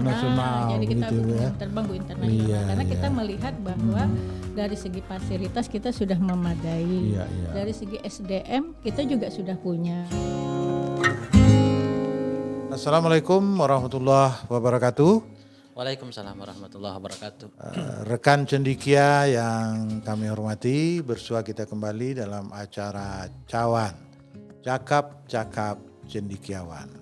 internasional jadi kita begitu ya. terbang go internasional Iya, karena kita iya. melihat bahwa dari segi fasilitas kita sudah memadai. Iya, iya. Dari segi SDM kita juga sudah punya. Assalamualaikum warahmatullahi wabarakatuh. Waalaikumsalam warahmatullahi wabarakatuh. Rekan cendikia yang kami hormati, bersua kita kembali dalam acara Cawan, Cakap-Cakap Cendikiawan.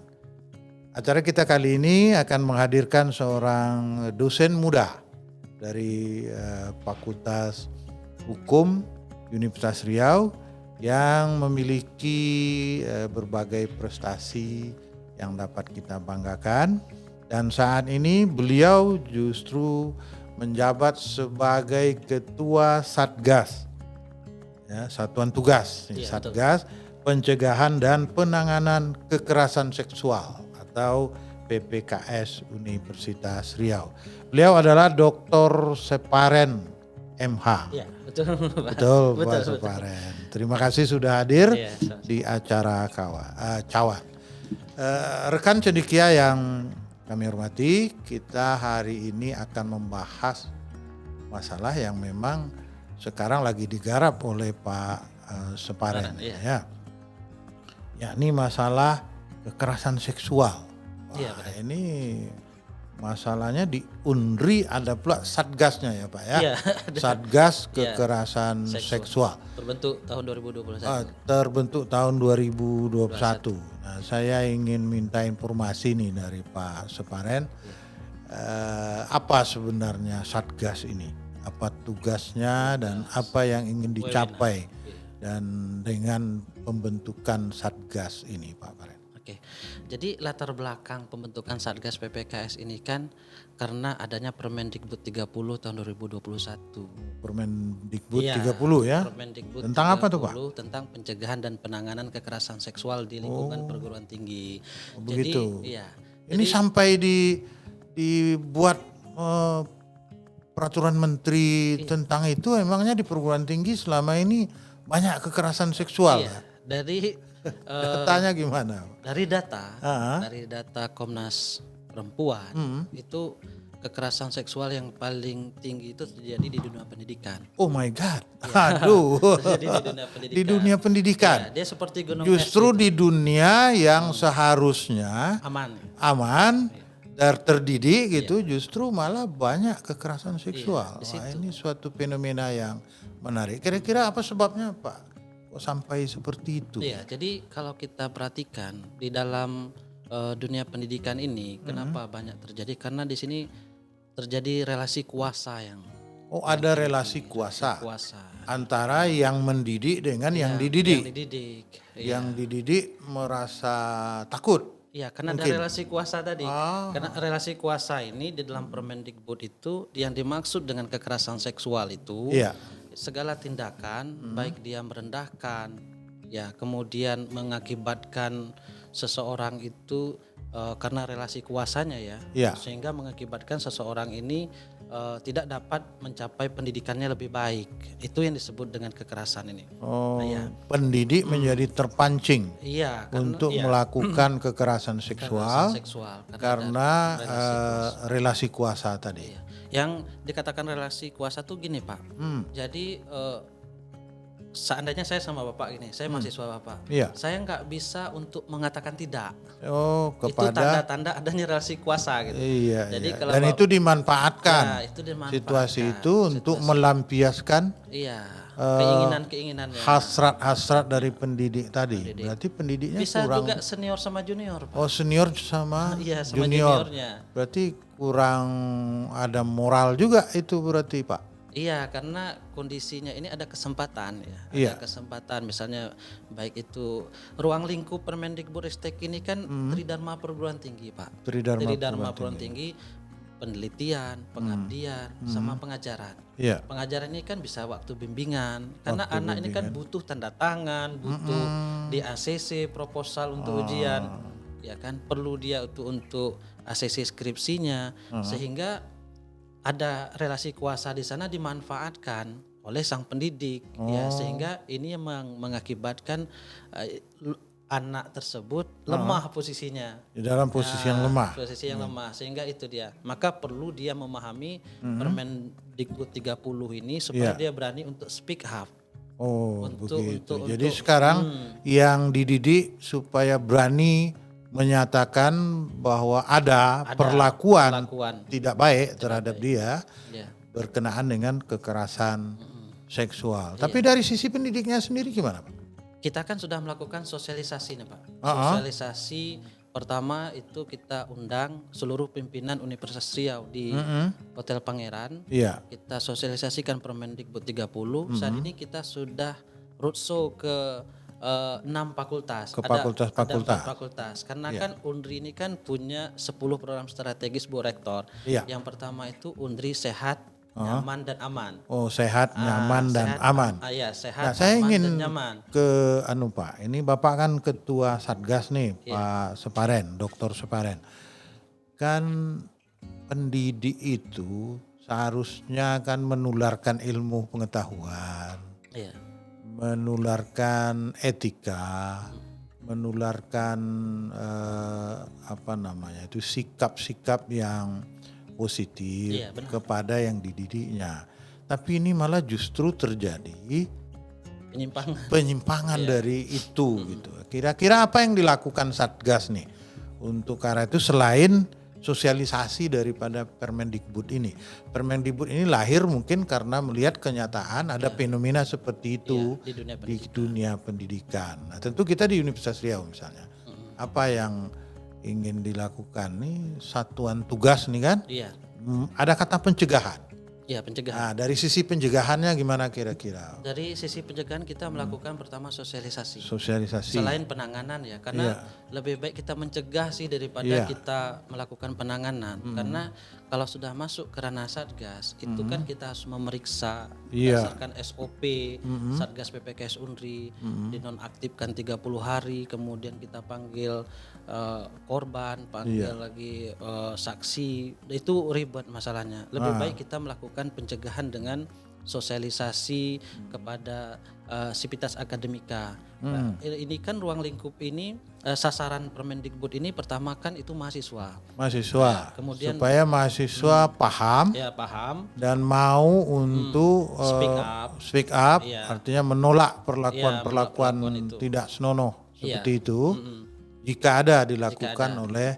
Acara kita kali ini akan menghadirkan seorang dosen muda dari Fakultas Hukum Universitas Riau yang memiliki berbagai prestasi yang dapat kita banggakan. Dan saat ini beliau justru menjabat sebagai Ketua Satgas, ya, Satuan Tugas Satgas Pencegahan dan Penanganan Kekerasan Seksual atau PPKS Universitas Riau. Beliau adalah Dr. Separen MH. Ya, betul. Betul, Pak Separen. Terima kasih sudah hadir Ya, di acara Cawan. Rekan cendikia yang kami hormati, kita hari ini akan membahas masalah yang memang sekarang lagi digarap oleh Pak Separen, ya. Yakni masalah kekerasan seksual. Iya, Wah, ini masalahnya di UNRI ada pula satgasnya ya Pak ya. Iya, Satgas kekerasan seksual. Terbentuk tahun 2021. Terbentuk tahun 2021. Nah, saya ingin minta informasi nih dari Pak Separen. Apa sebenarnya Satgas ini? Apa tugasnya dan apa yang ingin dicapai dan dengan pembentukan Satgas ini Pak Separen? Oke, jadi latar belakang pembentukan Satgas PPKS ini kan karena adanya Permendikbud 30 tahun 2021. Permendikbud 30 ya? Permendikbud tentang 30, apa tuh Pak? Tentang pencegahan dan penanganan kekerasan seksual di lingkungan perguruan tinggi. Begitu. Jadi, iya. Ini sampai dibuat peraturan menteri tentang itu, emangnya di perguruan tinggi selama ini banyak kekerasan seksual? Iya, dari Datanya gimana? Dari data Komnas Perempuan itu kekerasan seksual yang paling tinggi itu terjadi di dunia pendidikan. Oh my God, Ya. aduh. Terjadi di dunia pendidikan. Di dunia pendidikan. Ya, dia seperti gunung Justru es di dunia yang seharusnya aman. dan terdidik gitu, justru malah banyak kekerasan seksual. di Wah, situ. ini suatu fenomena yang menarik. Kira-kira apa sebabnya Pak? Kok sampai seperti itu? Iya, jadi kalau kita perhatikan di dalam dunia pendidikan ini, kenapa banyak terjadi? Karena di sini terjadi relasi kuasa yang Ada relasi kuasa antara yang mendidik dengan yang dididik. Yang dididik merasa takut. Iya, karena Mungkin. ada relasi kuasa tadi. Karena relasi kuasa ini di dalam Permendikbud itu yang dimaksud dengan kekerasan seksual itu segala tindakan baik dia merendahkan, ya kemudian mengakibatkan seseorang itu karena relasi kuasanya sehingga mengakibatkan seseorang ini tidak dapat mencapai pendidikannya lebih baik. Itu yang disebut dengan kekerasan ini. Pendidik menjadi terpancing untuk karena, melakukan kekerasan seksual karena relasi kuasa tadi. Iya. Yang dikatakan relasi kuasa tuh gini Pak. Jadi seandainya saya sama Bapak gini, saya mahasiswa Bapak, saya nggak bisa untuk mengatakan tidak. Itu tanda-tanda adanya relasi kuasa gitu. Iya. Jadi kalau dan itu dimanfaatkan, itu dimanfaatkan situasi itu untuk melampiaskan keinginan-keinginannya. Hasrat-hasrat dari pendidik tadi. Berarti pendidiknya bisa kurang. juga senior sama junior Pak. Senior sama sama junior. juniornya. Berarti kurang ada moral juga itu berarti Pak. Iya, karena kondisinya ini ada kesempatan ya. Ada kesempatan misalnya baik itu ruang lingkup Permendikbudristek ini kan Tridharma perguruan tinggi, Pak. Tridharma perguruan tinggi, penelitian, pengabdian, sama pengajaran. Pengajaran ini kan bisa waktu bimbingan. Karena anak ini kan butuh tanda tangan, butuh di ACC proposal untuk ujian. Ya kan, perlu dia untuk ACC skripsinya sehingga ada relasi kuasa di sana dimanfaatkan oleh sang pendidik ya, sehingga ini yang mengakibatkan anak tersebut lemah posisinya. Di dalam posisi yang lemah. Posisi yang lemah, sehingga itu dia. Maka perlu dia memahami Permendikbud 30 ini supaya dia berani untuk speak up. Oh, begitu. Jadi sekarang yang dididik supaya berani menyatakan bahwa ada perlakuan tidak baik terhadap dia berkenaan dengan kekerasan seksual. Tapi dari sisi pendidiknya sendiri gimana, Pak? Kita kan sudah melakukan sosialisasi nih Pak. Sosialisasi pertama itu kita undang seluruh pimpinan Universitas Riau di Hotel Pangeran. Iya. Kita sosialisasikan Permendikbud 30. Saat ini kita sudah roadshow ke 6 fakultas. Ke Ada fakultas-fakultas. 4 fakultas. Karena kan Undri ini kan punya 10 program strategis Bu Rektor. Iya. Yang pertama itu Undri Sehat, Nyaman dan Aman. Oh, sehat, nyaman dan aman. Iya, sehat, Saya aman ingin dan nyaman. ke Pak. Ini Bapak kan ketua Satgas nih, Pak Separen, Dr. Separen. Kan pendidik itu seharusnya kan menularkan ilmu pengetahuan. Iya. Menularkan etika, menularkan sikap-sikap yang positif kepada yang dididiknya. Tapi ini malah justru terjadi penyimpangan dari itu gitu. Kira-kira apa yang dilakukan Satgas nih untuk arah itu selain sosialisasi daripada Permendikbud ini? Permendikbud ini lahir mungkin karena melihat kenyataan ada fenomena seperti itu di dunia pendidikan. Nah, tentu kita di Universitas Riau misalnya. Apa yang ingin dilakukan nih satuan tugas nih kan? Iya. Ada kata pencegahan. Iya, pencegahan. Nah, dari sisi pencegahannya gimana kira-kira? Dari sisi pencegahan kita melakukan pertama sosialisasi. Sosialisasi. Selain penanganan ya, karena lebih baik kita mencegah sih daripada kita melakukan penanganan. Karena kalau sudah masuk ke ranah Satgas, itu kan kita harus memeriksa berdasarkan SOP Satgas PPKS Undri, dinonaktifkan 30 hari, kemudian kita panggil korban, panggil lagi saksi, itu ribet masalahnya. Lebih baik kita melakukan pencegahan dengan sosialisasi kepada sivitas akademika. Nah, ini kan ruang lingkup ini sasaran Permendikbud ini pertama kan itu mahasiswa. Mahasiswa. Kemudian supaya mahasiswa paham. Ya, paham. Dan mau untuk speak up, artinya menolak perlakuan tidak senonoh seperti itu. Jika ada dilakukan oleh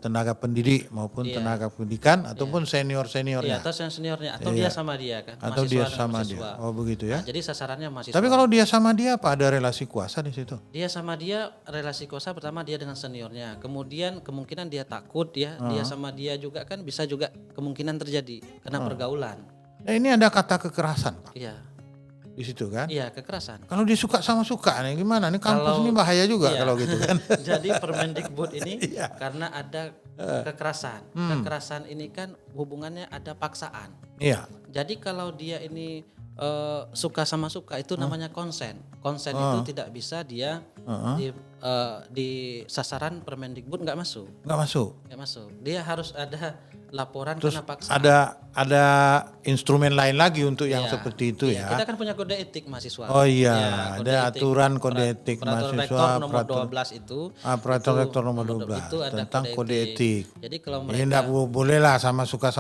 tenaga pendidik maupun tenaga pendidikan ataupun senior-seniornya. Atau seniornya atau dia sama dia kan. Atau dia sama dia. Oh begitu ya. Nah, jadi sasarannya mahasiswa. Tapi kalau dia sama dia apa ada relasi kuasa di situ? Dia sama dia relasi kuasa pertama dia dengan seniornya. Kemudian kemungkinan dia takut dia sama dia juga kan bisa juga kemungkinan terjadi karena pergaulan. Nah, ini ada kata kekerasan, Pak. Iya. Di situ kan? Iya, kekerasan. Kalau dia suka sama suka nih gimana? Nih kampus ini bahaya juga kalau gitu kan. Jadi Permendikbud ini karena ada kekerasan. Kekerasan ini kan hubungannya ada paksaan. Iya. Jadi kalau dia ini suka sama suka itu namanya konsen. Konsen itu tidak bisa dia di sasaran Permendikbud nggak masuk. Nggak masuk. Nggak masuk. Dia harus ada laporan Terus kena paksaan. ada instrumen lain lagi untuk yang seperti itu ya. Kita kan punya kode etik mahasiswa. Oh iya, ada aturan kode etik Peraturan mahasiswa. Rektor nomor 12 itu. Peraturan Rektor nomor 12 itu ada tentang kode etik. Jadi kalau Ini mereka enggak boleh lah sama suka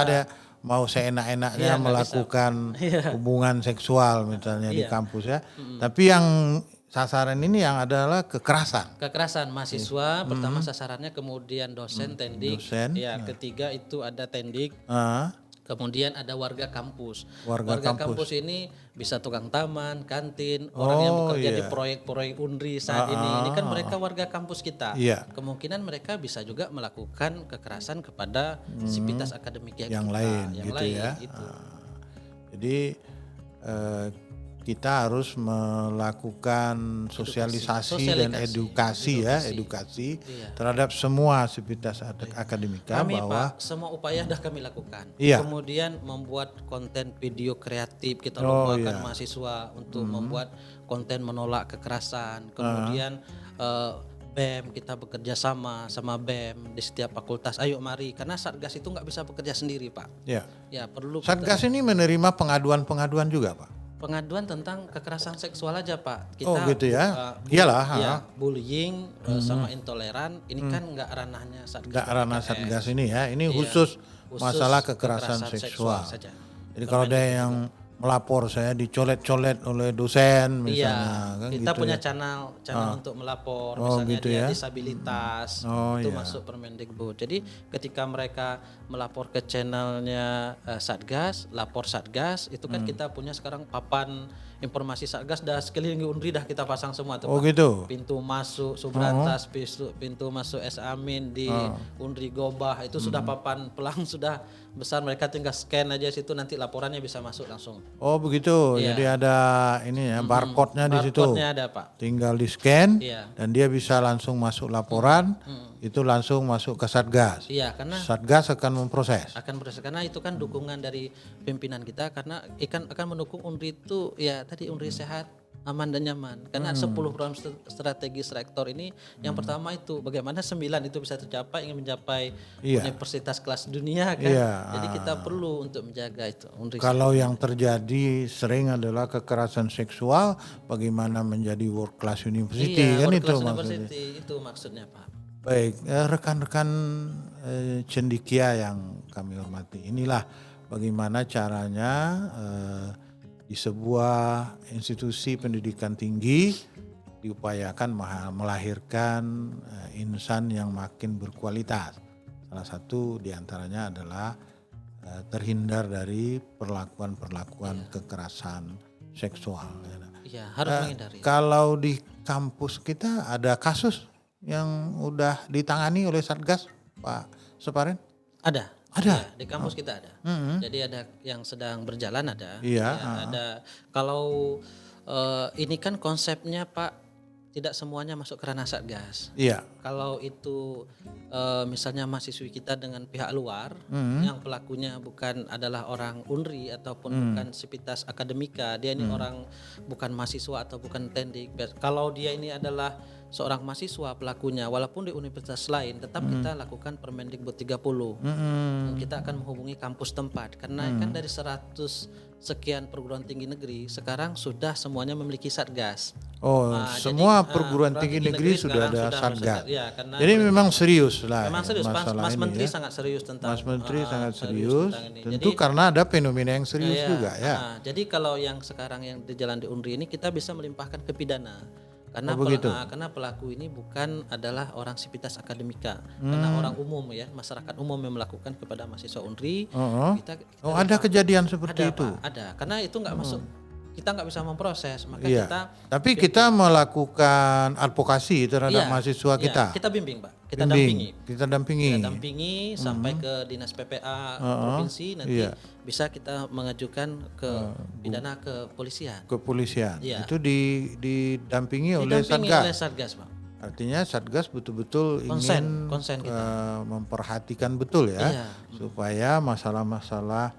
dia mau seenak-enaknya melakukan hubungan seksual misalnya di kampus ya. Tapi yang sasaran ini yang adalah kekerasan. Kekerasan mahasiswa pertama sasarannya, kemudian dosen, tendik. Ketiga itu ada tendik. Kemudian ada warga kampus. Warga kampus ini bisa tukang taman, kantin, orang yang bekerja di proyek-proyek Undri saat ini. Ini kan mereka warga kampus kita. Kemungkinan mereka bisa juga melakukan kekerasan kepada sivitas akademik yang lain ya. Gitu. Jadi kita harus melakukan sosialisasi dan edukasi terhadap semua sivitas akademika bahwa Pak, semua upaya sudah kami lakukan. Kemudian membuat konten video kreatif kita lombakan mahasiswa untuk membuat konten menolak kekerasan. Kemudian BEM kita bekerja sama BEM di setiap fakultas. Ayo mari, karena Satgas itu nggak bisa bekerja sendiri Pak. Ya perlu. Satgas ini menerima pengaduan juga Pak. pengaduan tentang kekerasan seksual aja Pak. Kita Oh gitu ya. Iyalah. ya, bullying sama intoleran ini kan nggak ranahnya Satgas. Nggak ranah PPKS. Satgas ini ya. Ini Iya, khusus khusus masalah kekerasan seksual. saja. Jadi kalau ada yang melapor saya dicolet-colet oleh dosen misalnya, Iya, kan kita gitu punya ya. channel untuk melapor, Oh, misalnya gitu dia ya. disabilitas, Oh, itu iya. masuk Permendikbud. Jadi ketika mereka melapor ke channelnya Satgas, lapor Satgas, itu kan kita punya sekarang papan informasi Satgas dah sekeliling Unri dah kita pasang semua tuh Oh Pak. gitu. Pintu masuk Subrantas, pintu masuk S Amin di Unri Gobah itu sudah papan pelang sudah besar, mereka tinggal scan aja situ nanti laporannya bisa masuk langsung. Oh begitu. Iya. Jadi ada ini ya barcode-nya di situ. Barcode-nya ada Pak. Tinggal di scan Iya. dan dia bisa langsung masuk laporan. Itu langsung masuk ke Satgas. Iya, karena Satgas akan memproses. akan proses karena itu kan dukungan dari pimpinan kita karena akan mendukung Unri itu ya tadi Unri sehat, aman dan nyaman. Karena 10 program strategis rektor ini yang pertama itu bagaimana 9 itu bisa tercapai, ingin mencapai Iya. universitas kelas dunia kan. Iya, Jadi kita perlu untuk menjaga itu Unri. Kalau yang terjadi sering adalah kekerasan seksual, bagaimana menjadi world class university Iya, kan World itu Class maksudnya. University itu maksudnya Pak. Baik, rekan-rekan cendikia yang kami hormati, inilah bagaimana caranya di sebuah institusi pendidikan tinggi diupayakan melahirkan insan yang makin berkualitas. Salah satu diantaranya adalah terhindar dari perlakuan-perlakuan kekerasan seksual. Iya, harus menghindari. Kalau di kampus kita ada kasus yang udah ditangani oleh Satgas, Pak Separen? Ada. Ada? Ya, di kampus kita ada. Jadi ada yang sedang berjalan ada. Iya, Ya, ada. Kalau ini kan konsepnya Pak, tidak semuanya masuk ke ranah Satgas. Iya. Kalau itu misalnya mahasiswi kita dengan pihak luar yang pelakunya bukan adalah orang Unri ataupun bukan sivitas akademika, dia ini orang bukan mahasiswa atau bukan tendik. Kalau dia ini adalah seorang mahasiswa pelakunya walaupun di universitas lain tetap kita lakukan Permendikbud 30. Kita akan menghubungi kampus tempat karena kan dari 100 sekian perguruan tinggi negeri sekarang sudah semuanya memiliki Satgas. Oh, semua perguruan tinggi negeri sudah ada Satgas. Ya, karena Jadi memang serius lah. memang serius, masalah Mas ini Menteri ya. sangat serius tentang Mas Menteri sangat serius serius. tentang ini. Tentu karena ada fenomena yang serius Iya, juga ya. jadi kalau yang sekarang yang di jalan di Unri ini kita bisa melimpahkan ke pidana. Karena begitu. karena pelaku ini bukan adalah orang sivitas akademika, karena orang umum ya, masyarakat umum yang melakukan kepada mahasiswa Unri. Kita Oh, ada kejadian seperti ada, itu. Pak, ada. Karena itu nggak masuk, kita nggak bisa memproses, maka Iya. kita Tapi kita melakukan advokasi terhadap Iya, mahasiswa iya, kita. kita bimbing Pak, kita dampingi. Kita dampingi. Kita dampingi sampai ke dinas PPA provinsi, nanti Iya. bisa kita mengajukan ke pidana ke polisian. Kepolisian. Iya. Itu didampingi oleh Didampingi Satgas. oleh Satgas Pak. Artinya Satgas betul-betul ingin Konsen kita. memperhatikan betul ya, Iya. supaya masalah-masalah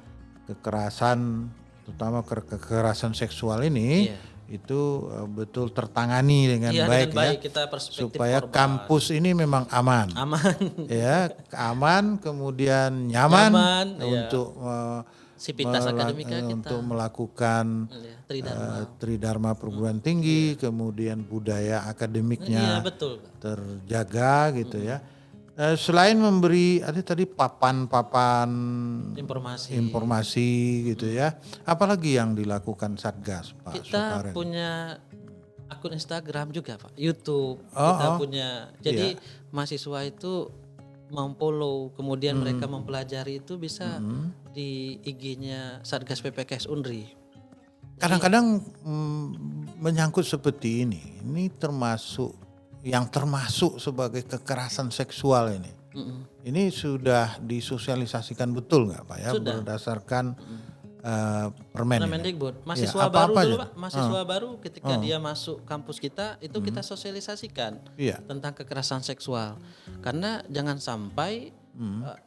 kekerasan, terutama kekerasan seksual ini Iya. itu betul tertangani dengan Iya, baik dengan baik ya, kita perspektif supaya korban. kampus ini memang aman, Aman. ya, aman, kemudian nyaman, Nyaman, iya. untuk Sivitas akademika kita. untuk melakukan Iya, Tridharma. Tridharma perguruan tinggi, kemudian budaya Iya, akademiknya betul. Pak. terjaga gitu ya. Selain memberi ada tadi papan-papan informasi gitu ya, apalagi yang dilakukan Satgas, Pak Kita Suparen? punya akun Instagram juga Pak, YouTube. Oh, Kita oh. punya. Jadi mahasiswa itu memfollow, kemudian mereka mempelajari itu bisa di IG-nya Satgas PPKS Unri. Kadang-kadang menyangkut seperti ini termasuk sebagai kekerasan seksual ini. Ini sudah disosialisasikan betul nggak Pak ya, Sudah. berdasarkan permen ini? Permendikbud. Mahasiswa Iya, baru apa-apa dulu aja. Pak, mahasiswa baru ketika dia masuk kampus kita itu kita sosialisasikan Iya. tentang kekerasan seksual. Karena jangan sampai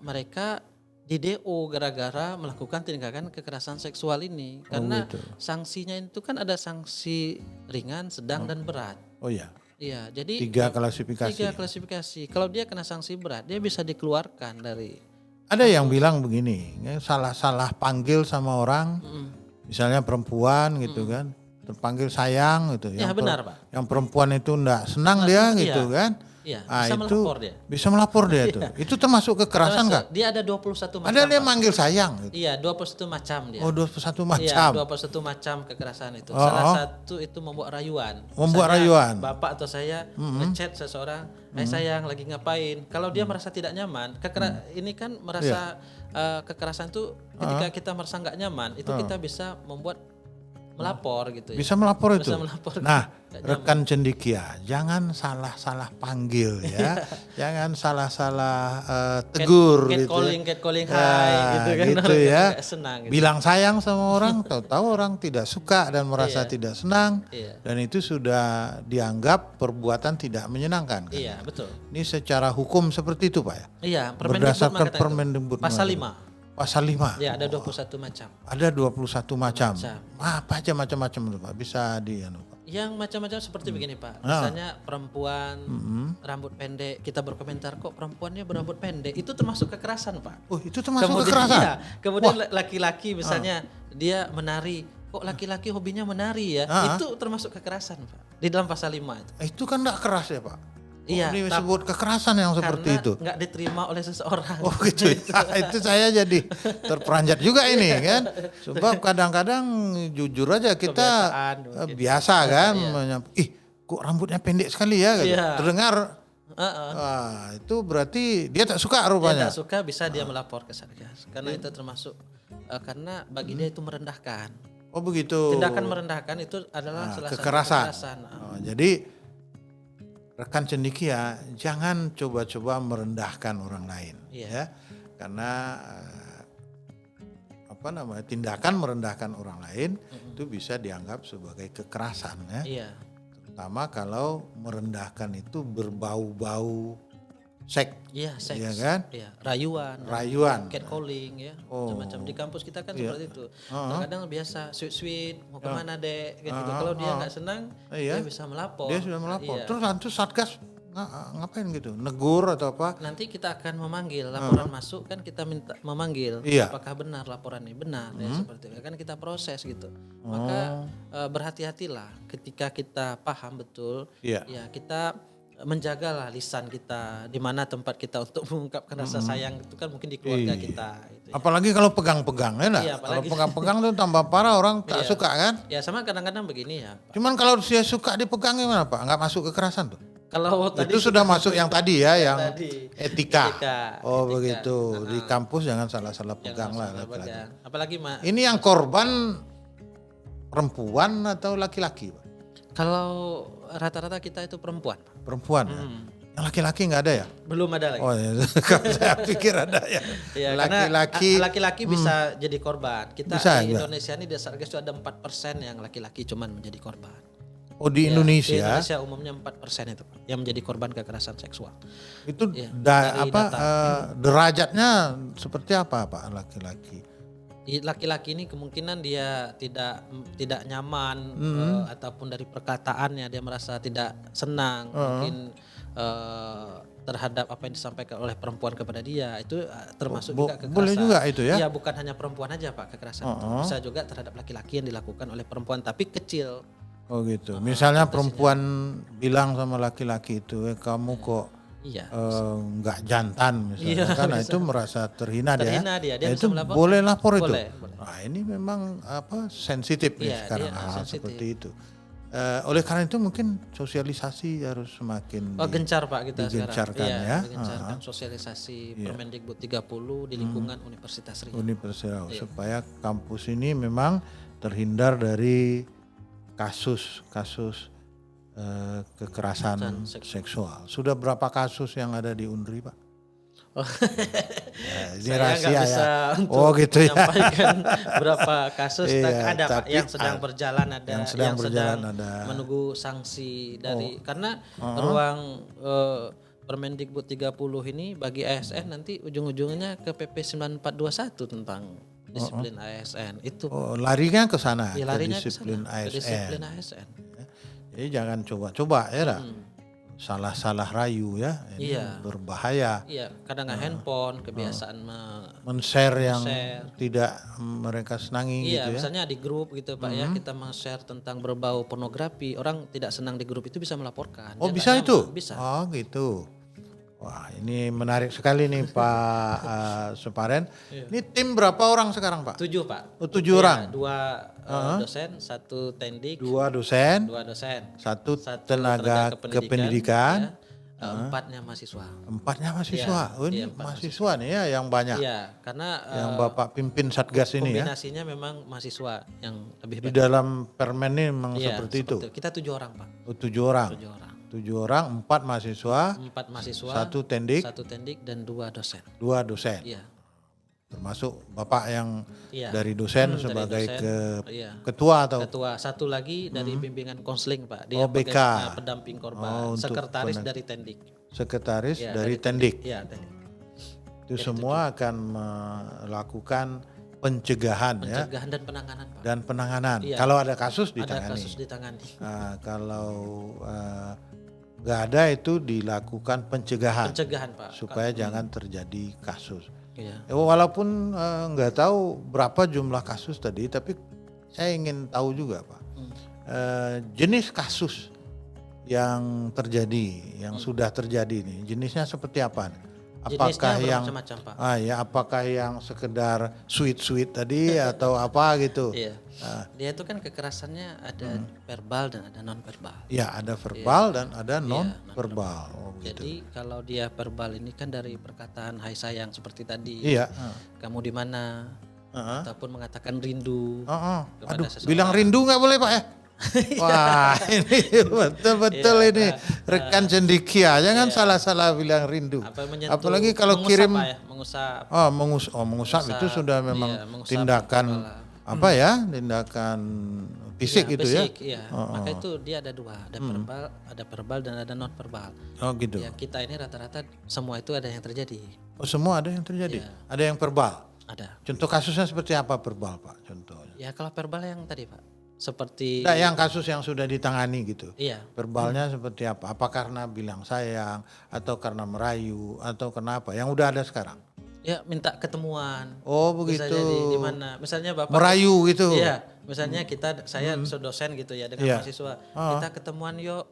mereka di DO gara-gara melakukan tindakan kekerasan seksual ini. Karena gitu. sanksinya itu kan ada sanksi ringan, sedang dan berat. Oh ya, Iya, jadi 3 klasifikasi. 3 klasifikasi. Kalau dia kena sanksi berat, dia bisa dikeluarkan dari Ada yang bilang begini, salah-salah panggil sama orang, misalnya perempuan gitu kan, terpanggil sayang gitu. Ya benar Pak. Yang perempuan itu enggak senang dia gitu kan. Iya, Ah, bisa itu melapor dia. bisa melapor dia tuh. Itu termasuk kekerasan Termasuk, nggak? Dia ada 21 macam. Ada dia Pak. manggil sayang gitu. Iya, 21 macam dia. Oh, 21 Iya, macam. 21 macam kekerasan itu. Oh, Salah oh. satu itu membuat rayuan. Membuat Misalnya rayuan. Bapak atau saya ngechat seseorang, sayang lagi ngapain?" Kalau dia merasa tidak nyaman, ini kan merasa kekerasan itu ketika kita merasa nggak nyaman, itu kita bisa membuat melapor gitu ya. Bisa melapor itu. Bisa melapor. Nah, Nggak rekan cendikia, jangan salah-salah panggil ya. Jangan salah-salah tegur gitu. Catcalling Ya, hai gitu kan. gitu Orang ya. nggak senang gitu. Bilang sayang sama orang, tahu-tahu orang tidak suka dan merasa tidak senang. Iya. Dan itu sudah dianggap perbuatan tidak menyenangkan. Kan? Iya, betul. Ini secara hukum seperti itu Pak ya? Iya, Berdasarkan mengatakan itu. Permendikbud Pasal mengatakan. 5. Pasal 5. Ya, ada 21 macam. Ada 21 macam. Macam. Apa aja macam-macam itu Pak? Bisa Pak. Yang macam-macam seperti begini Pak. Misalnya perempuan rambut pendek, kita berkomentar kok perempuannya berambut pendek. Itu termasuk kekerasan Pak. Oh, itu termasuk kekerasan? Iya, kemudian laki-laki misalnya dia menari, kok laki-laki hobinya menari ya. Itu termasuk kekerasan Pak. Di dalam pasal 5 itu. Itu kan enggak keras ya Pak? Iya, ini disebut kekerasan yang seperti karena itu. nggak diterima oleh seseorang. Oh gitu ya. Itu saya jadi terperanjat juga ini kan. Sebab kadang-kadang jujur aja kita biasa kan. Ih kok rambutnya pendek sekali ya. Gitu. Iya. Terdengar. Wah, itu berarti dia tak suka Dia rupanya. tak suka bisa dia melapor ke Satgas. Karena itu termasuk, karena bagi dia itu merendahkan. Oh begitu. Tindakan merendahkan itu adalah salah satu kekerasan. Oh, jadi rekan cendikia jangan coba-coba merendahkan orang lain ya karena tindakan merendahkan orang lain itu bisa dianggap sebagai kekerasan ya. Iya. Terutama kalau merendahkan itu berbau-bau seks. Iya, seks. Iya kan? Iya, rayuan, catcalling ya. Macam-macam di kampus kita kan seperti itu. Kadang biasa sweet mau kemana dek gitu. Kalau dia nggak senang, dia bisa melapor. Dia sudah melapor. Iya. Terus nanti Satgas ngapain gitu? Negur atau apa? Nanti kita akan memanggil laporan masuk kan kita minta memanggil apakah benar laporan ini benar ya seperti itu kan kita proses gitu. Maka berhati-hatilah ketika kita paham betul ya kita menjagalah lisan kita di mana tempat kita untuk mengungkapkan rasa sayang itu kan mungkin di keluarga kita gitu ya. Apalagi kalau pegang-pegang ya nah? Kalau pegang-pegang tuh tambah parah orang tak suka kan? Ya sama kadang-kadang begini ya Pak. Cuman kalau dia suka dipegang gimana Pak? Enggak masuk kekerasan tuh? Kalau tadi itu sudah masuk yang tadi ya, yang tadi, etika. etika. Oh begitu. Di kampus jangan salah-salah pegang lah. Pegang. Apalagi ini yang korban perempuan atau laki-laki Pak? Kalau rata-rata kita itu perempuan. Perempuan ya? Yang laki-laki nggak ada ya? Belum ada lagi. Oh ya, saya pikir ada ya. Ya laki-laki bisa jadi korban. Kita bisa, di Indonesia ini di Satgas itu ada 4% yang laki-laki cuman menjadi korban. Oh di Indonesia? Di Indonesia umumnya 4% itu yang menjadi korban kekerasan seksual. Itu derajatnya seperti apa Pak laki-laki? Laki-laki ini kemungkinan dia tidak nyaman ataupun dari perkataannya dia merasa tidak senang mungkin terhadap apa yang disampaikan oleh perempuan kepada dia itu termasuk juga kekerasan. Boleh juga itu ya? Iya bukan hanya perempuan aja Pak kekerasan itu. Bisa juga terhadap laki-laki yang dilakukan oleh perempuan tapi kecil. Oh gitu. Misalnya perempuan bilang sama laki-laki itu, kamu kok nggak jantan misalnya, kan itu merasa terhina dia. Dia itu boleh lapor itu. Boleh. Nah ini memang sensitif nih sekarang hal seperti itu. Oleh karena itu mungkin sosialisasi harus semakin gencar Pak kita digencarkan sekarang. ya. Digencarkan sosialisasi Permendikbud 30 di lingkungan Universitas Riau. Universitas supaya kampus ini memang terhindar dari kasus-kasus kekerasan seksual. Sudah berapa kasus yang ada di Unri Pak? Ini rahasia ya. Gitu ya. Menyampaikan berapa kasus ada Pak yang sedang berjalan ada yang sedang menunggu sanksi dari karena ruang Permendikbud 30 ini bagi ASN nanti ujung-ujungnya ke PP 9421 tentang disiplin ASN itu. Larinya ke sana, ke disiplin ASN. Disiplin ASN. Jadi jangan coba-coba ya lah. salah rayu ya, ini berbahaya. Iya, kadang handphone, kebiasaan Men-share yang tidak mereka senangi iya, gitu ya. misalnya di grup gitu Pak ya, kita share tentang berbau pornografi, orang tidak senang di grup itu bisa melaporkan. Oh Dia bisa nggak itu? nyaman, bisa. Oh gitu. Wah ini menarik sekali nih Pak Suparen. Ini tim berapa orang sekarang Pak? 7 Pak. Oh 7 orang. 2 dosen, 1 tendik, 2 dosen, 2 dosen, 1 tenaga kependidikan, ya, 4-nya mahasiswa. 4-nya mahasiswa. Iya, Oh ini mahasiswa nih ya yang banyak. Iya, karena Yang Bapak pimpin Satgas ini ya. kombinasinya memang mahasiswa yang lebih Di banyak. dalam permen ini memang Iya, seperti itu. Kita 7 orang Pak. Oh 7 orang. 7 orang. 7 orang, 4 mahasiswa, 4 mahasiswa, 1 tendik, 1 tendik dan 2 dosen. 2 dosen. Iya. Termasuk Bapak yang Iya. dari dosen Dari sebagai dosen, iya. ketua atau Ketua, 1 lagi dari bimbingan konseling Pak. Oh, Dia BK. pendamping korban, untuk sekretaris dari tendik. sekretaris Iya, dari tendik. Iya, tendik. Itu semua akan melakukan pencegahan ya Pencegahan dan penanganan Pak. dan penanganan. Iya. Kalau ada kasus Ada ditangani. kasus ditangani. Kalau nggak ada itu dilakukan pencegahan Pencegahan Pak. supaya jangan terjadi kasus. Iya. Ya, walaupun nggak tahu berapa jumlah kasus tadi, tapi saya ingin tahu juga Pak, jenis kasus yang terjadi, yang sudah terjadi nih, jenisnya seperti apa? Apakah Jenisnya yang bermacam-macam Pak. apakah yang sekedar sweet tadi atau apa gitu? Iya. Dia itu kan kekerasannya ada verbal dan ada non verbal. Ya ada verbal dan ada non verbal. Oh, gitu. Jadi kalau dia verbal ini kan dari perkataan hai sayang seperti tadi. Iya. Kamu di mana? Ataupun mengatakan rindu. kepada Aduh, seseorang. bilang rindu nggak boleh Pak ya? Wah ini betul-betul ini rekan cendekia, jangan salah-salah bilang rindu. Apalagi kalau mengusap, kirim Pak ya, mengusap. mengusap itu sudah memang iya, mengusap tindakan apa ya, tindakan fisik Iya, itu fisik, ya. Iya. Maka itu dia ada 2, ada verbal dan ada non verbal. Oh gitu. Ya kita ini rata-rata semua itu ada yang terjadi. Oh semua ada yang terjadi. Ada yang verbal. Ada. Contoh kasusnya seperti apa verbal Pak? Contohnya. Ya kalau verbal yang tadi Pak. Seperti Nah, yang kasus yang sudah ditangani gitu. Iya. Verbalnya seperti apa? Apa karena bilang sayang atau karena merayu atau kenapa? Yang udah ada sekarang. Ya minta ketemuan. Oh Bisa begitu. jadi di mana? Misalnya Bapak Merayu gitu. Iya, misalnya saya dosen gitu ya dengan mahasiswa. Kita ketemuan yuk.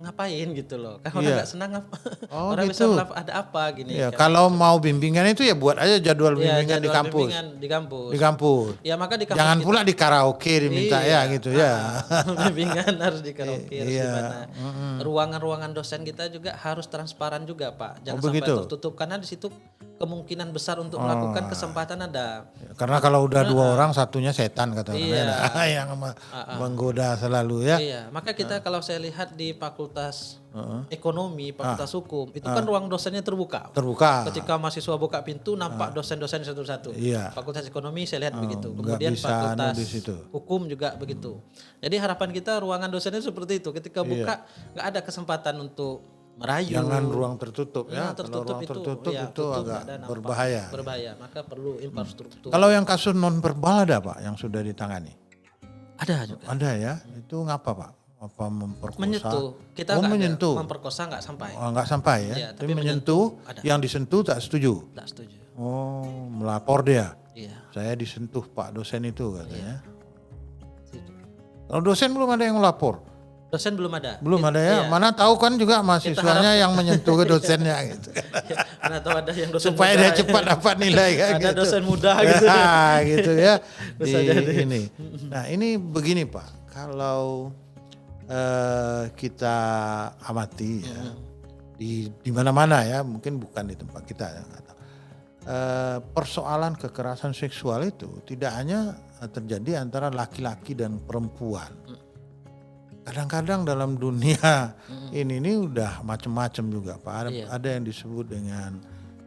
Ngapain gitu loh. Kan orang nggak senang apa. Oh, orang gitu. bisa ada apa gini. Ya, kan. kalau mau bimbingan itu ya buat aja jadwal Iya, bimbingan di jadwal kampus. bimbingan di kampus. Di kampus. Ya maka di kampus Jangan kita- pula di karaoke diminta ya gitu ya. bimbingan harus di karaoke harus di Iya. mana. Ruangan-ruangan dosen kita juga harus transparan juga Pak. Jangan sampai begitu? tertutup karena di situ kemungkinan besar untuk melakukan kesempatan ada. Karena kalau udah 2 orang satunya setan kata orang Iya. yang menggoda selalu ya. Iya, maka kita kalau saya lihat di fakultas ekonomi, fakultas hukum, itu kan ruang dosennya terbuka. Terbuka. Ketika mahasiswa buka pintu, nampak dosen-dosen satu-satu. Iya. Fakultas ekonomi saya lihat begitu. nggak Kemudian bisa fakultas di situ. hukum juga begitu. Jadi harapan kita ruangan dosennya seperti itu. Ketika buka, nggak ada kesempatan untuk merayu. Jangan ruang tertutup ya. Nah, Kalau ruang tertutup ya, itu tutup, agak ada nampak. berbahaya. Berbahaya, maka perlu infrastruktur. Kalau yang kasus non verbal ada Pak yang sudah ditangani? Ada juga. Ada ya. Itu ngapa Pak? Apa memperkosa? Menyentuh. Kita Oh, nggak ada. menyentuh. Memperkosa nggak sampai. Oh, nggak sampai ya. Iya, tapi tapi menyentuh, ada. yang disentuh tak setuju. Nggak setuju. Oh, melapor dia. Iya. Saya disentuh Pak dosen itu katanya. Setuju. Kalau dosen belum ada yang melapor. Dosen belum ada. Belum ada ya. Iya. Mana tahu kan juga mahasiswanya yang menyentuh ke dosennya gitu. Mana tahu ada yang dosen Supaya muda. dia cepat dapat nilai kan Ada gitu. dosen muda gitu. gitu ya. Bisa jadi. Ini. Nah, ini begini Pak. Kalau kita amati ya, di mana-mana ya, mungkin bukan di tempat kita ya. Persoalan kekerasan seksual itu tidak hanya terjadi antara laki-laki dan perempuan. Kadang-kadang dalam dunia ini udah macam-macam juga Pak. Ada yang disebut dengan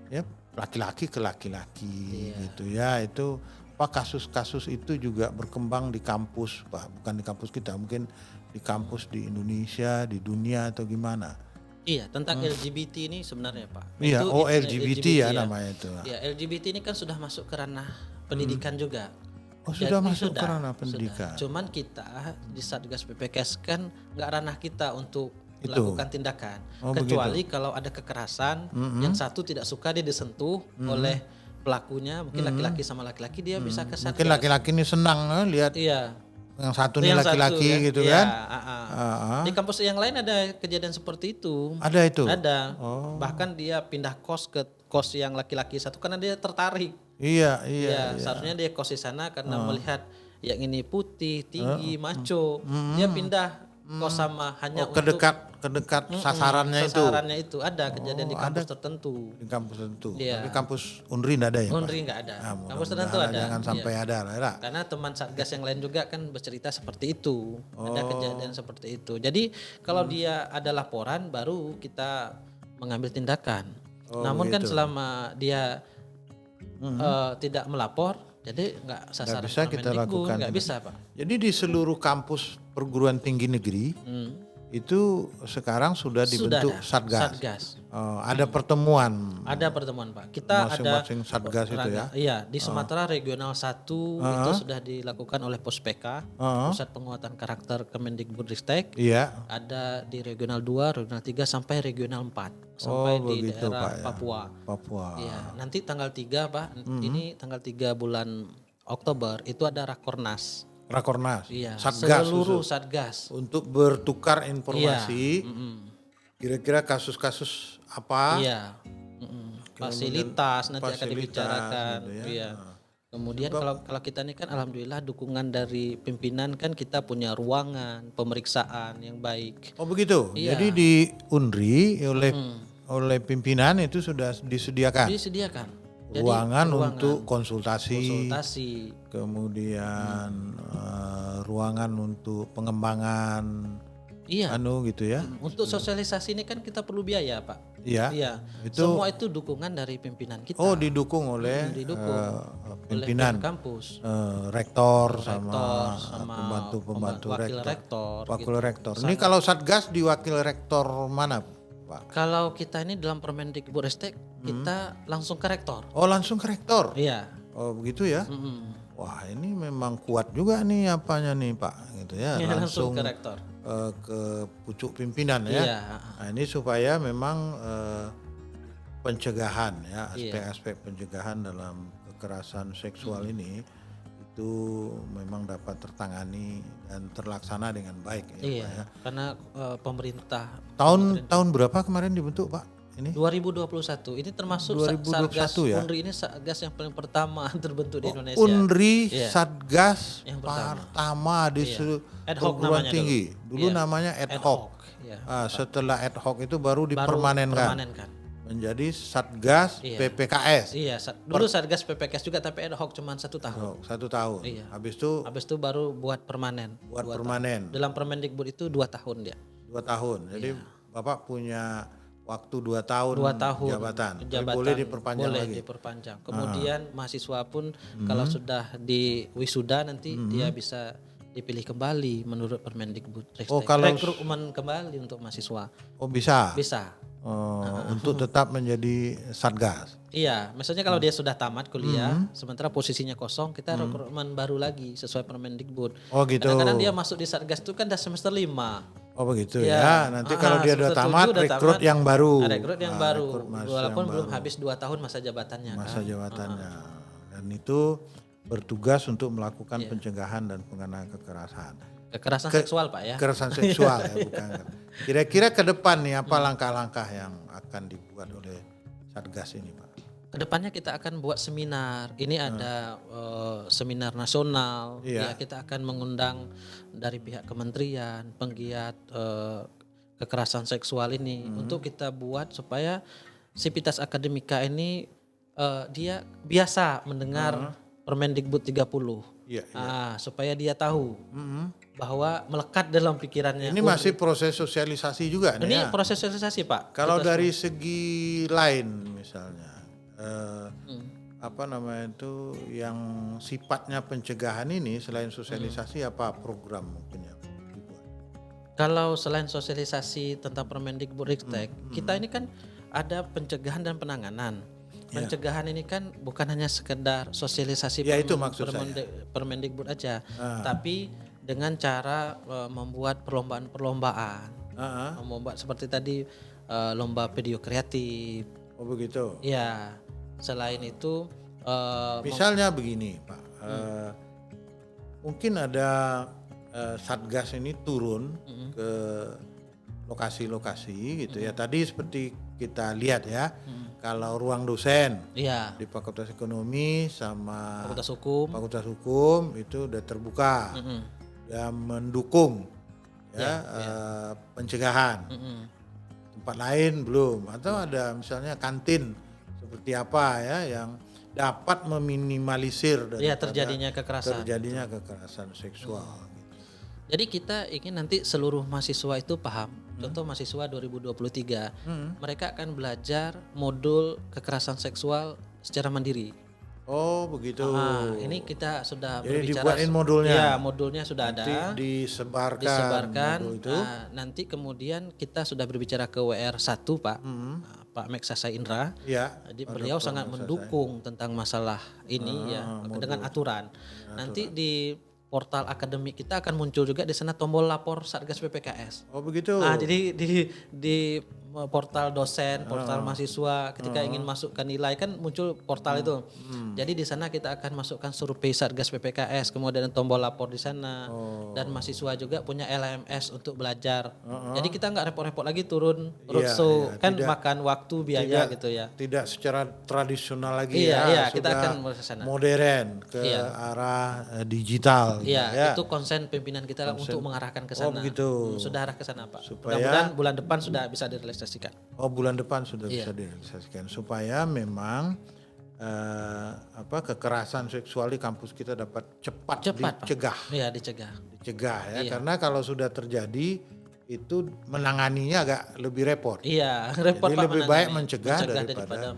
ya laki-laki ke laki-laki gitu ya. Itu apa kasus-kasus itu juga berkembang di kampus Pak, bukan di kampus kita, mungkin di kampus di Indonesia, di dunia atau gimana. Iya, tentang LGBT ini sebenarnya Pak. Iya, Itu LGBT ya namanya itu. Ya, LGBT ini kan sudah masuk ke ranah pendidikan juga. Oh, sudah Jadi masuk ke ranah pendidikan. Cuman kita di Satgas PPKS kan nggak ranah kita untuk melakukan tindakan. Kecuali kalau ada kekerasan, yang satu tidak suka dia disentuh oleh pelakunya, mungkin laki-laki sama laki-laki dia bisa ke Satgas. Mungkin laki-laki ini senang lihat Iya. yang satu nih Yang laki-laki satu, gitu iya, kan. Di kampus yang lain ada kejadian seperti itu. Ada itu. Ada. Bahkan dia pindah kos ke kos yang laki-laki satu karena dia tertarik. Iya. Seharusnya dia kos di sana karena melihat yang ini putih, tinggi, maco. Dia pindah kos sama hanya untuk Kedekat sasarannya itu. sasarannya itu. Ada kejadian di kampus tertentu. Di kampus tertentu. Iya. Tapi kampus Unri enggak ada ya, Pak? Unri nggak ada. Ah, Kampus tertentu ada. Jangan sampai ada lah. Karena teman Satgas yang lain juga kan bercerita seperti itu. Ada kejadian seperti itu. Jadi kalau dia ada laporan baru kita mengambil tindakan. Namun kan selama dia tidak melapor, jadi nggak sasaran bisa kita lakukan. Nggak bisa, Pak. Jadi di seluruh kampus perguruan tinggi negeri itu sekarang sudah dibentuk Satgas. Ada pertemuan. Ada pertemuan, Pak. Kita masing-masing ada Satgas itu ya. Iya, di Sumatera Regional 1 itu sudah dilakukan oleh Pospeka, Pusat Penguatan Karakter Kemendikbudristek. Iya. Ada di Regional 2, Regional 3 sampai Regional 4 sampai di begitu, daerah Pak, ya. Papua. Iya, nanti tanggal 3, Pak. Ini tanggal 3 bulan Oktober itu ada Rakornas. Iya. Seluruh Satgas untuk bertukar informasi. Kira-kira kasus-kasus apa? Iya. Fasilitas nanti akan dibicarakan. Gitu ya. Iya. Kemudian kalau kita ini kan alhamdulillah dukungan dari pimpinan kan kita punya ruangan pemeriksaan yang baik. Oh begitu. Iya. Jadi di Unri oleh pimpinan itu sudah disediakan. Jadi, ruangan untuk konsultasi. Kemudian ruangan untuk pengembangan. Iya. Gitu ya. Untuk sosialisasi ini kan kita perlu biaya, Pak. Iya. Semua itu dukungan dari pimpinan kita. Oh, didukung oleh pimpinan oleh kampus. Rektor sama pembantu rektor. Wakil rektor. Ini kalau Satgas di wakil rektor mana, Pak? Kalau kita ini dalam Permendikbudristek kita langsung ke rektor. Oh, langsung ke rektor. Iya. Oh, begitu ya. Wah, ini memang kuat juga nih apanya nih, Pak, gitu ya. Iya, langsung ke rektor. Ke pucuk pimpinan ya. Iya. Nah, ini supaya memang pencegahan ya, aspek-aspek pencegahan dalam kekerasan seksual ini itu memang dapat tertangani dan terlaksana dengan baik ya, iya, Pak, ya. Karena pemerintah tahun berapa kemarin dibentuk, Pak? Ini 2021. Ini termasuk 2021 Satgas ya? Unri ini Satgas yang paling pertama terbentuk di Indonesia. Unri Iya. Satgas Yang pertama di Ad hoc perguruan namanya tinggi. Dulu Iya. namanya ad hoc. Iya. Setelah ad hoc itu baru dipermanenkan menjadi Satgas Iya. PPKS. Iya, dulu Satgas PPKS juga tapi ad hoc cuma 1 tahun. Oh, 1 tahun. Iya. Habis itu baru buat permanen. permanen. Dalam Permendikbud itu 2 tahun dia. 2 tahun. Jadi Bapak punya waktu 2 tahun, 2 tahun jabatan. jabatan Boleh diperpanjang boleh lagi. diperpanjang. Kemudian mahasiswa pun kalau sudah di wisuda nanti dia bisa dipilih kembali menurut Permendikbud. Oh, kalau rekrutmen kembali untuk mahasiswa. Oh, bisa. Bisa. Untuk tetap menjadi Satgas. Iya, maksudnya kalau dia sudah tamat kuliah, sementara posisinya kosong, kita rekrutmen baru lagi sesuai Permendikbud. Oh, gitu. Kadang-kadang dia masuk di Satgas itu kan udah semester 5. Oh, begitu Ya. ya. Nanti kalau dia udah semester tamat 7 udah rekrut tamat, yang baru. Rekrut yang baru. rekrut Walaupun yang belum baru. habis 2 tahun masa jabatannya. Masa kan. jabatannya. Dan itu bertugas untuk melakukan pencegahan dan pengenaan kekerasan. Kekerasan seksual, Pak ya. Kekerasan seksual ya, bukan. Kira-kira ke depan nih apa langkah-langkah yang akan dibuat oleh Satgas ini, Pak? Kedepannya kita akan buat seminar. Ini ada seminar nasional. Iya. Ya, kita akan mengundang dari pihak kementerian, penggiat kekerasan seksual ini untuk kita buat supaya Sivitas Akademika ini dia biasa mendengar Permendikbud 30. Iya. Supaya dia tahu bahwa melekat dalam pikirannya. Ini masih proses sosialisasi juga nih Ini ya. proses sosialisasi, Pak. Kalau Kita dari segi lain misalnya, apa namanya itu yang sifatnya pencegahan ini selain sosialisasi apa program mungkin yang dibuat? Kalau selain sosialisasi tentang Permendikbudristek, kita ini kan ada pencegahan dan penanganan. Pencegahan ini kan bukan hanya sekedar sosialisasi Ya, itu maksud Permendikbud aja, tapi dengan cara membuat perlombaan-perlombaan Membuat seperti tadi lomba video kreatif. Oh begitu. Ya, selain itu Misalnya begini Pak, mungkin ada Satgas ini turun ke lokasi-lokasi gitu ya. Tadi seperti kita lihat ya, kalau ruang dosen iya, di Fakultas Ekonomi sama Fakultas Hukum itu udah terbuka dan mendukung ya, pencegahan. Tempat lain belum, atau ada misalnya kantin seperti apa ya yang dapat meminimalisir terjadinya kekerasan seksual. Jadi kita ingin nanti seluruh mahasiswa itu paham. Contoh mahasiswa 2023, mereka akan belajar modul kekerasan seksual secara mandiri. Oh begitu. Ini kita sudah Jadi berbicara. dibuatin modulnya. Ya, modulnya sudah Nanti ada. disebarkan modul itu. Nanti kemudian kita sudah berbicara ke WR1 Pak. Pak Meksasa Indra. Ya. Jadi beliau sangat mendukung tentang masalah ini dengan aturan. Nanti di portal akademik kita akan muncul juga di sana tombol lapor Satgas PPKS. Oh begitu. Jadi di portal dosen, portal mahasiswa ketika ingin masukkan nilai kan muncul portal itu. Jadi di sana kita akan masukkan survei Satgas PPKS, kemudian tombol lapor di sana. Dan mahasiswa juga punya LMS untuk belajar. Jadi kita nggak repot-repot lagi turun roadshow, kan makan waktu biaya gitu ya. Tidak secara tradisional lagi Iya, sudah kita akan ke sana. Modern ke arah digital. Iya, itu konsen pimpinan kita untuk mengarahkan ke sana. Oh begitu. Sudah arah ke sana Pak. Supaya Mudah-mudahan bulan depan sudah bisa direalisasikan. Oh bulan depan sudah bisa direalisasikan supaya memang kekerasan seksual di kampus kita dapat cepat dicegah. Iya, dicegah Ya, karena kalau sudah terjadi itu menanganinya agak lebih repot. Iya, repot Jadi Pak, lebih baik mencegah daripada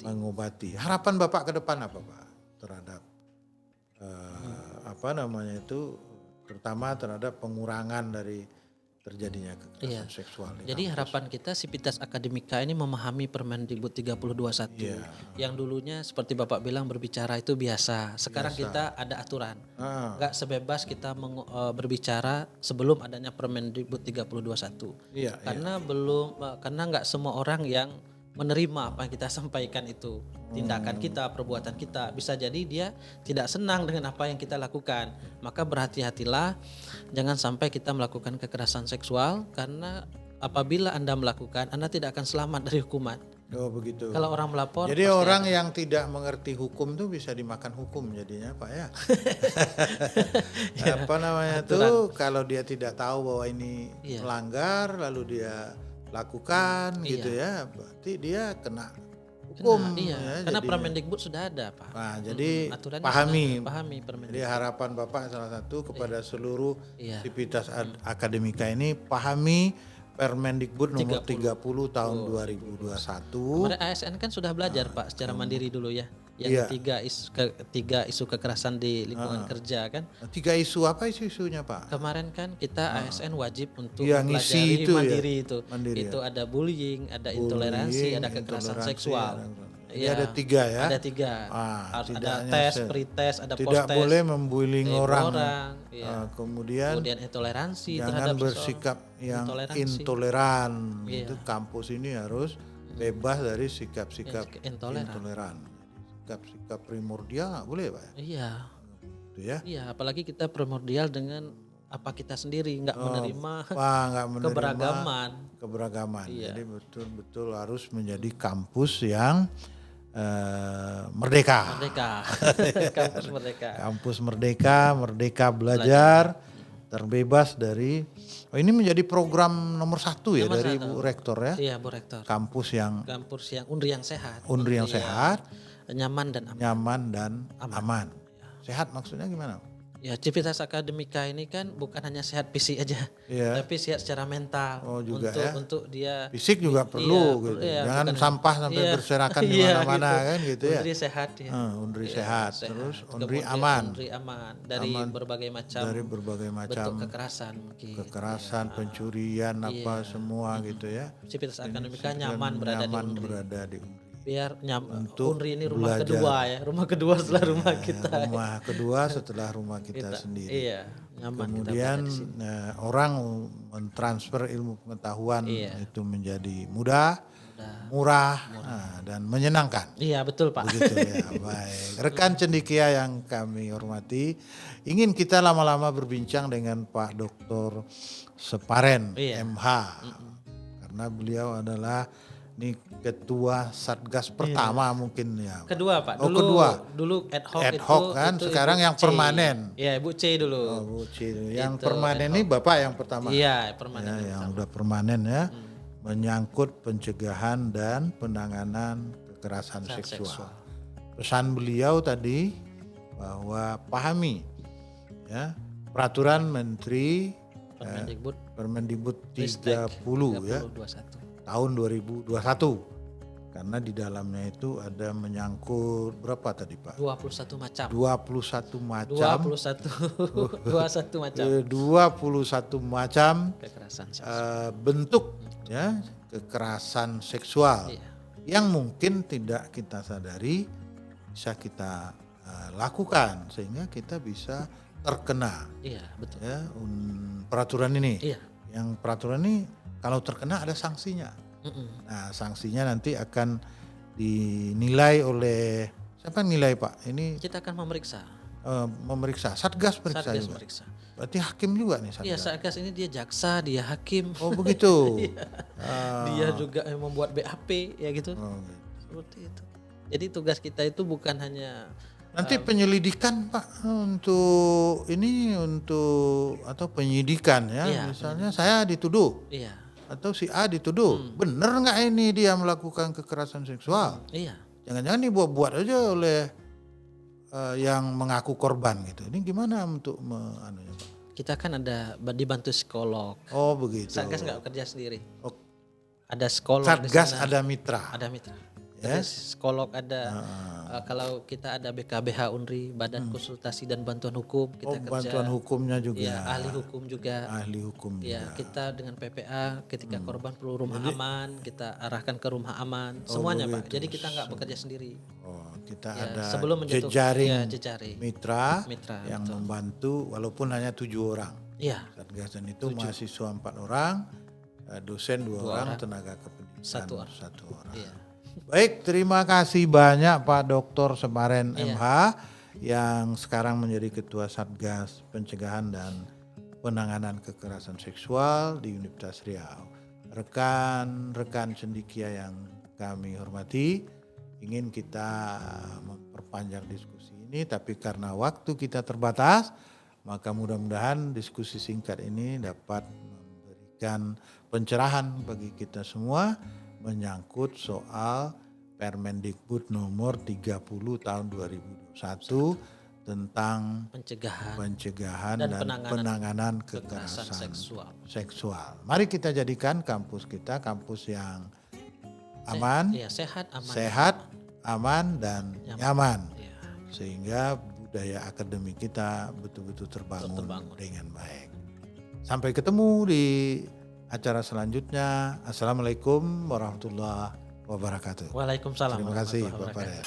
mengobati. Harapan Bapak ke depan apa Pak terhadap terutama terhadap pengurangan dari terjadinya kekerasan seksual. Jadi harapan kita Sivitas Akademika ini memahami Permendikbud 3021 yang dulunya seperti Bapak bilang berbicara itu biasa. Sekarang kita ada aturan. Enggak sebebas kita berbicara sebelum adanya Permendikbud 3021. Karena enggak semua orang yang menerima apa yang kita sampaikan itu. Tindakan kita, perbuatan kita, bisa jadi dia tidak senang dengan apa yang kita lakukan. Maka berhati-hatilah, jangan sampai kita melakukan kekerasan seksual, karena apabila Anda melakukan, Anda tidak akan selamat dari hukuman. Oh begitu. Kalau orang melapor, jadi orang yang tidak mengerti hukum tuh bisa dimakan hukum jadinya Pak ya. Tuh kalau dia tidak tahu bahwa ini melanggar lalu dia lakukan gitu ya, berarti dia kena hukum. Karena Permendikbud sudah ada Pak. Nah, jadi pahami Permendikbud. Jadi harapan Bapak salah satu kepada seluruh Sivitas Akademika ini pahami Permendikbud nomor 30 tahun 2021. Kemarin ASN kan sudah belajar Pak secara mandiri dulu ya. Yang tiga isu kekerasan di lingkungan kerja kan. 3 isu apa isunya Pak? Kemarin kan kita ASN wajib untuk mempelajari itu mandiri itu. Itu ada bullying, ada intoleransi, ada kekerasan seksual. Jadi ada 3 ya? Ada 3. Ada tes, pretest, ada post-test. Tidak boleh membullying orang. Kemudian intoleransi jangan terhadap bersikap yang intoleran. Itu kampus ini harus bebas dari sikap-sikap intoleran. Sikap primordial nggak boleh Pak? Iya. Itu ya? Iya, apalagi kita primordial dengan apa kita sendiri, nggak menerima keberagaman. Jadi betul-betul harus menjadi kampus yang merdeka. Kampus merdeka. Kampus merdeka belajar, terbebas dari. Ini menjadi program nomor 1 ya dari Bu Rektor ya? Iya, Bu Rektor. Kampus yang Unri yang sehat. Unri yang sehat. Nyaman dan aman. Sehat maksudnya gimana? Ya, Sivitas Akademika ini kan bukan hanya sehat fisik aja, tapi sehat secara mental. Oh juga untuk dia fisik juga perlu gitu. Jangan sampah sampai berserakan di mana-mana gitu. Kan gitu ya. Undri sehat ya. Undri sehat. Terus Undri aman. Undri aman dari berbagai macam bentuk kekerasan mungkin. Kekerasan, pencurian apa semua gitu ya. Sivitas Akademika nyaman berada di Undri. Biar untuk Unri ini rumah belajar. kedua ya, rumah kedua setelah rumah kita. Rumah kedua setelah rumah kita sendiri. Iya, nyaman Kemudian orang mentransfer ilmu pengetahuan itu menjadi mudah, murah, dan menyenangkan. Iya betul Pak. Begitu ya, baik. Rekan cendikia yang kami hormati, ingin kita lama-lama berbincang dengan Pak Dr. Separen MH. Karena beliau adalah ini ketua Satgas pertama mungkin ya. Kedua Pak. Oh, kedua. Dulu ad hoc kan, sekarang Ibu yang C. permanen. Iya, Ibu C dulu. Oh, Bu C. Yang permanen ini Bapak yang pertama. Iya, permanen. Ya, yang udah permanen ya. Menyangkut pencegahan dan penanganan kekerasan seksual. Pesan beliau tadi bahwa pahami ya peraturan Menteri Permendikbud 30 ya 21. tahun 2021, karena di dalamnya itu ada menyangkut berapa tadi Pak? 21 macam. 21 macam. 21 macam. 21 macam Kekerasan seksual. bentuk ya kekerasan seksual yang mungkin tidak kita sadari bisa kita lakukan sehingga kita bisa terkena. Iya, betul. Ya, peraturan ini. Iya. Yang peraturan ini kalau terkena ada sanksinya. Nah, sanksinya nanti akan dinilai oleh siapa yang nilai Pak? Ini Kita akan memeriksa. Memeriksa, Satgas periksa Satgas juga. memeriksa. Berarti hakim juga nih Satgas. Iya, Satgas ini dia jaksa, dia hakim. Oh begitu. Dia juga yang membuat BAP ya gitu. Seperti itu. Jadi tugas kita itu bukan hanya Nanti penyelidikan Pak untuk atau penyidikan ya. Iya, Misalnya saya dituduh iya. atau si A dituduh. Bener nggak ini dia melakukan kekerasan seksual? Iya. Jangan-jangan dibuat-buat aja oleh yang mengaku korban gitu. Ini gimana untuk anunya Pak? Kita kan ada dibantu psikolog. Oh begitu. Satgas nggak kerja sendiri. Oh, Ada psikolog di Satgas sana. ada mitra. Ada mitra. Yes. Psikolog ada. Kalau kita ada BKBH Unri, Badan Konsultasi dan Bantuan Hukum, kita kerja. Bantuan hukumnya juga. Ya, ahli hukum juga. Ahli hukum Ya, juga. kita dengan PPA ketika korban perlu rumah aman, kita arahkan ke rumah aman, semuanya Pak. Jadi kita nggak bekerja sendiri. Oh, kita Ya, ada sebelum menjatuh- jejaring, ya, jejaring. mitra yang betul. membantu walaupun hanya 7 orang. Iya, Satgas dan itu mahasiswa 4 orang, dosen 2 orang, tenaga kependidikan 1 orang. 1 orang. iya. Baik, terima kasih banyak Pak Dr. Separen Iya. MH yang sekarang menjadi Ketua Satgas Pencegahan dan Penanganan Kekerasan Seksual di Universitas Riau. Rekan-rekan cendikia yang kami hormati, ingin kita memperpanjang diskusi ini, tapi karena waktu kita terbatas, maka mudah-mudahan diskusi singkat ini dapat memberikan pencerahan bagi kita semua menyangkut soal Permendikbud nomor 30 tahun 2021 tentang pencegahan dan penanganan kekerasan seksual. Mari kita jadikan kampus kita kampus yang aman, sehat, aman dan nyaman. Sehingga budaya akademik kita betul-betul terbangun dengan baik. Sampai ketemu di acara selanjutnya. Assalamualaikum warahmatullahi wabarakatuh. Waalaikumsalam. Terima kasih Bapak.